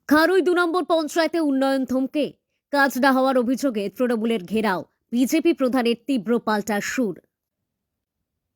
খারুই ২ নম্বর পঞ্চায়েতে উন্নয়ন থমকে কাজ না হওয়ার অভিযোগে তৃণমূলের ঘেরাও, বিজেপি প্রধানের তীব্র পাল্টা সুর।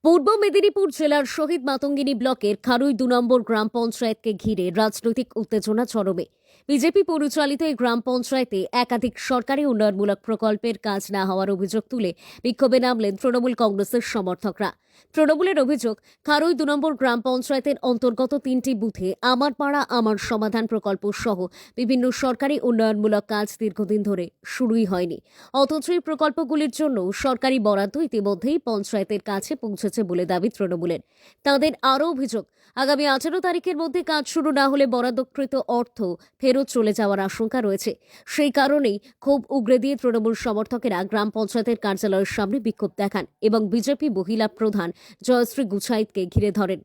পূর্ব মেদিনীপুর জেলার শহীদ মাতঙ্গিনী ব্লকের খারুই ২ নম্বর গ্রাম পঞ্চায়েতকে ঘিরে রাজনৈতিক উত্তেজনা চরমে। বিজেপি পরিচালিত এই গ্রাম পঞ্চায়েতে একাধিক সরকারি উন্নয়নমূলক প্রকল্পের কাজ না হওয়ার অভিযোগ তুলে বিক্ষোভে নামলেন তৃণমূল কংগ্রেসের সমর্থকরা। তৃণমূলের অভিযোগ, খারুই ২ নম্বর গ্রাম পঞ্চায়েতের অন্তর্গত ৩টি বুথে আমার পাড়া আমার সমাধান প্রকল্প সহ বিভিন্ন সরকারি উন্নয়নমূলক কাজ দীর্ঘদিন ধরে শুরুই হয়নি, অথচ এই প্রকল্পগুলির জন্য সরকারি বরাদ্দ ইতিমধ্যেই পঞ্চায়েতের কাছে পৌঁছেছে বলে দাবি তৃণমূলের। তাদের আরও অভিযোগ, আগামী 18 তারিখের মধ্যে কাজ শুরু না হলে বরাদ্দকৃত অর্থ ফেরত চলে যাওয়ার আশঙ্কা রয়েছে। সেই কারণেই ক্ষোভ উগরে দিয়ে তৃণমূল সমর্থকেরা গ্রাম পঞ্চায়েতের কার্যালয়ের সামনে বিক্ষোভ দেখান এবং বিজেপি মহিলা প্রধান জয়শ্রী গুছাইতকে ঘিরে ধরেন।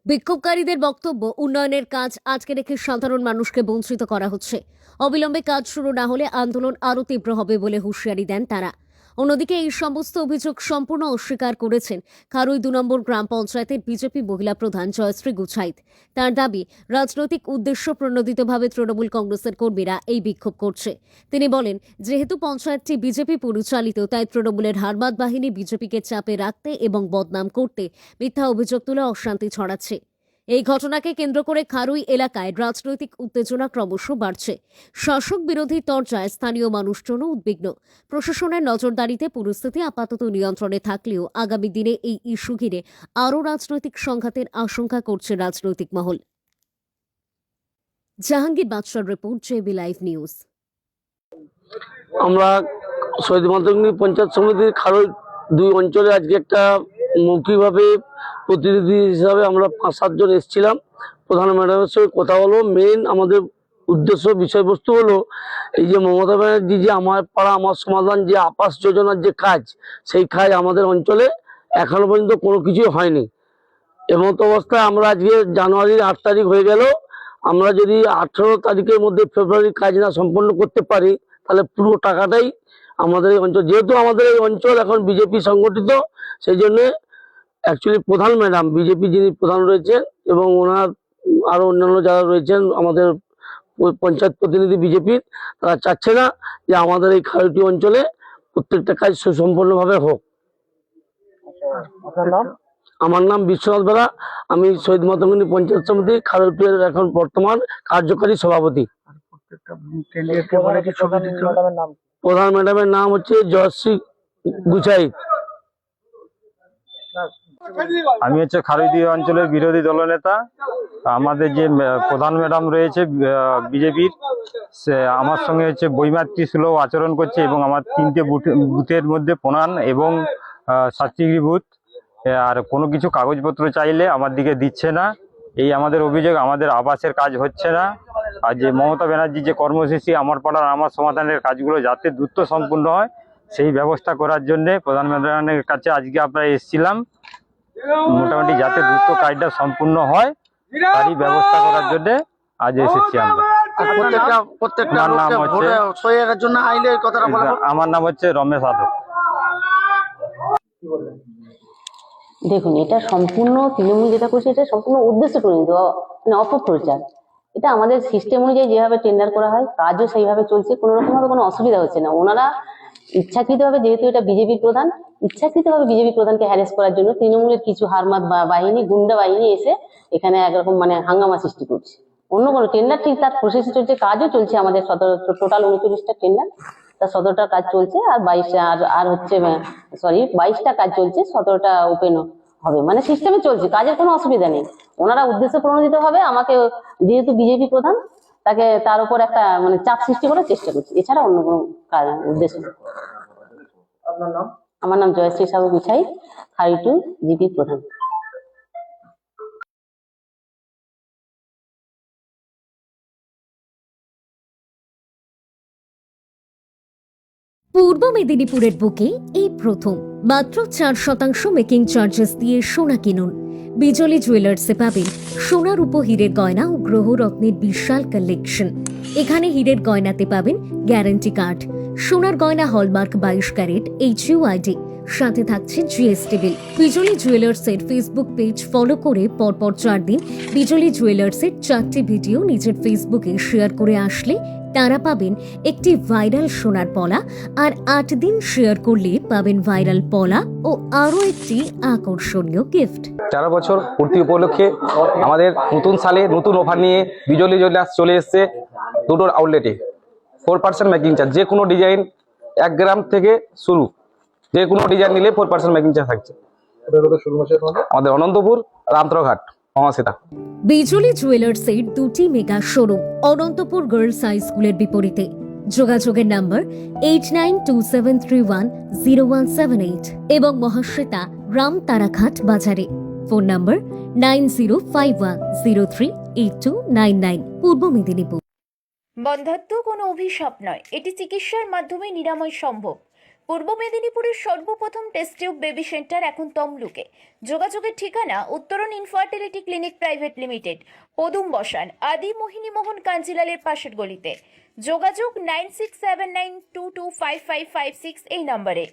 বিক্ষোভকারীদের বক্তব্য, উন্নয়নের কাজ আটকে রেখে সাধারণ মানুষকে বঞ্চিত করা হচ্ছে। অবিলম্বে কাজ শুরু না হলে আন্দোলন আরও তীব্র হবে বলে হুঁশিয়ারি দেন তারা। অন্যদিকে এই সমস্ত অভিযোগ সম্পূর্ণ অস্বীকার করেছেন খারুই ২ নম্বর গ্রাম পঞ্চায়েতের বিজেপি মহিলা প্রধান জয়শ্রী গুছাইত। তার দাবি, রাজনৈতিক উদ্দেশ্য প্রণোদিতভাবে তৃণমূল কংগ্রেসের কর্মীরা এই বিক্ষোভ করছে। তিনি বলেন, যেহেতু পঞ্চায়েতটি বিজেপি পরিচালিত, তাই তৃণমূলের হারমাত বাহিনী বিজেপিকে চাপে রাখতে এবং বদনাম করতে মিথ্যা অভিযোগ তুলে অশান্তি ছড়াচ্ছে। এই ঘটনাকে কেন্দ্র করে খারুই এলাকায় রাজনৈতিক উত্তেজনা ক্রমশ বাড়ছে। শাসক বিরোধী তরজায় স্থানীয় মানুষজনও উদ্বিগ্ন। প্রশাসনের নজরদারিতে পরিস্থিতি আপাতত নিয়ন্ত্রণে থাকলেও আগামী দিনে এই ইস্যু ঘিরে আরও রাজনৈতিক সংঘাতের আশঙ্কা করছে রাজনৈতিক মহল। জাহাঙ্গীর বাদশার রিপোর্ট, জেবি লাইভ নিউজ। আমরা শহীদ মাতঙ্গিনী পঞ্চায়েত সমিতির খারুই 2 অঞ্চলে আজকে একটা মৌখিকভাবে প্রতিনিধি হিসাবে আমরা 5-7 জন এসেছিলাম। প্রধান ম্যাডামের সঙ্গে কথা হলো। মেন আমাদের উদ্দেশ্য, বিষয়বস্তু হলো এই যে মমতা ব্যানার্জি যে আমার পাড়া আমার সমাধান যে আবাস যোজনার যে কাজ, সেই কাজ আমাদের অঞ্চলে এখনো পর্যন্ত কোনো কিছুই হয়নি। এমত অবস্থায় আমরা আজকে জানুয়ারির 8 তারিখ হয়ে গেল, আমরা যদি 18 তারিখের মধ্যে ফেব্রুয়ারির কাজ না সম্পন্ন করতে পারি, তাহলে পুরো টাকাটাই আমাদের এই অঞ্চল, যেহেতু আমাদের এই অঞ্চল এখন বিজেপি সংগঠিত, সেই জন্য অ্যাকচুয়ালি প্রধান ম্যাডাম, বিজেপি যিনি প্রধান রয়েছেন এবং ওনার আরো অন্যান্য যারা রয়েছেন আমাদের পঞ্চায়েত প্রতিনিধি বিজেপির, তারা চাচ্ছে না যে আমাদের এই খারুইটি অঞ্চলে প্রত্যেকটা কাজ সুসম্পন্নভাবে হোক। আমার নাম বিশ্বনাথ বেরা, আমি শহীদ মাতঙ্গিনী পঞ্চায়েত সমিতি খারুইপুরের এখন বর্তমান কার্যকারী সভাপতি। প্রধান ম্যাডামের নাম হচ্ছে জয়শ্রী গুছাইত। আমি হচ্ছে খারুই 2 অঞ্চলের বিরোধী দলনেতা। আমাদের যে প্রধান ম্যাডাম রয়েছে বিজেপির, সে আমার সঙ্গে হচ্ছে বৈমাতৃ সুলভ আচরণ করছে এবং আমার 3টে বুথের মধ্যে প্রণান এবং সাতচিংড়ি বুথ, আর কোনো কিছু কাগজপত্র চাইলে আমার দিকে দিচ্ছে না। এই আমাদের অভিযোগ। আমাদের আবাসের কাজ হচ্ছে না। আর যে মমতা ব্যানার্জি যে কর্মসূচি আমার পাড়ার আমার সমাধানের কাজগুলো যাতে দ্রুত সম্পূর্ণ হয়, সেই ব্যবস্থা করার জন্য প্রধান ম্যাডামের কাছে আজকে আমরা এসেছিলাম। মোটামুটি যাতে দ্রুত কাজটা সম্পূর্ণ হয় তারই ব্যবস্থা করার জন্য আজ এসেছি আমরা। আমার নাম হচ্ছে রমেশ আদক। দেখুন, এটা সম্পূর্ণ তৃণমূল যেটা করছে, এটা সম্পূর্ণ উদ্দেশ্য প্রণীত, মানে অপপ্রচার। এটা আমাদের সিস্টেম অনুযায়ী যেভাবে টেন্ডার করা হয়, কাজও সেইভাবে চলছে, কোনো রকম ভাবে কোনো অসুবিধা হচ্ছে না। ওনারা ইচ্ছাকৃতভাবে, যেহেতু এটা বিজেপি প্রধান, ইচ্ছাকৃতভাবে বিজেপি প্রধানকে হ্যারেস করার জন্য তৃণমূলের কিছু হারমাত বাহিনী, গুন্ডা বাহিনী এসে এখানে একরকম মানে হাঙ্গামা সৃষ্টি করছে। অন্য কোনো টেন্ডার ঠিক তার প্রসেসে চলছে, কাজও চলছে। আমাদের টোটাল 39টা টেন্ডার, তার 17টা কাজ চলছে, আর 22টা কাজ চলছে, 17টা ওপেন হবে, মানে সিস্টেমে চলছে, কাজের কোনো অসুবিধা নেই। ওনারা উদ্দেশ্য প্রণোদিত ভাবে আমাকে, যেহেতু বিজেপি প্রধান, তাকে তার উপর একটা মানে চাপ সৃষ্টি করার চেষ্টা করছে, এছাড়া অন্য কোনো উদ্দেশ্য নেই। আমার নাম জয়শ্রী সাহু গুছাই, খারুই 2 জিপি প্রধান। পূর্ব মেদিনীপুরের বুকে এই প্রথম মাত্র 4% মেকিং চার্জেস দিয়ে সোনা কিনুন। বিজলি জুয়েলার্সে পাবেন সোনার উপ হীরের গয়না ও গ্রহরত্নের বিশাল কালেকশন। এখানে হীরের গয়নাতে পাবেন গ্যারান্টি কার্ড, সোনার গয়না হলমার্ক 22 ক্যারেট HUID, সাথে থাকছে জিএসটিভিল। বিজলি জুয়েলার্সের ফেসবুক পেজ ফলো করে পরপর 4 দিন বিজলি জুয়েলার্সের 4টি ভিডিও নিজের ফেসবুকে শেয়ার করে আসলে তারা পাবেন একটি ভাইরাল সোনার পলা, আর 8 দিন শেয়ার করলে পাবেন ভাইরাল পলা ও আরও একটি আকর্ষণীয় গিফট। 13 বছর পূর্তি উপলক্ষে আমাদের নতুন সালে নতুন অফার নিয়ে বিজলি জুয়েলার্স চলে এসেছে দুটোর আউটলেটে। 4% মেকিং চার্জ, যে কোনো ডিজাইন 1 গ্রাম থেকে শুরু, যে কোনো ডিজাইন নিলে 4% মেকিং চার্জ থাকছে। আমাদের অনন্তপুর, রামতরঘাট, মহাসিতা। বিজলি জুয়েলার্সের 2টি mega showroom Anantapur girls high স্কুলের বিপরীতে। যোগাযোগের নাম্বার 8927310178 এবং মহাশ্বেতা রামতারাঘাট বাজারে। ফোন নাম্বার 9051038299, পূর্ব মেদিনীপুর। বন্ধ্যাত্ব কোনো অভিশাপ নয়, এটি চিকিৎসার মাধ্যমে নিরাময় সম্ভব। পূর্ব মেদিনীপুরের সর্বপ্রথম টেস্ট টিউব বেবি সেন্টার এখন তমলুকে। যোগাযোগের ঠিকানা উত্তরণ ইনফার্টিলিটি ক্লিনিক প্রাইভেট লিমিটেড, পদুম বসান, আদি মোহিনী মোহন কাঞ্জিলালের পাশের গলিতে। যোগাযোগ 9679225556 এই নম্বরে।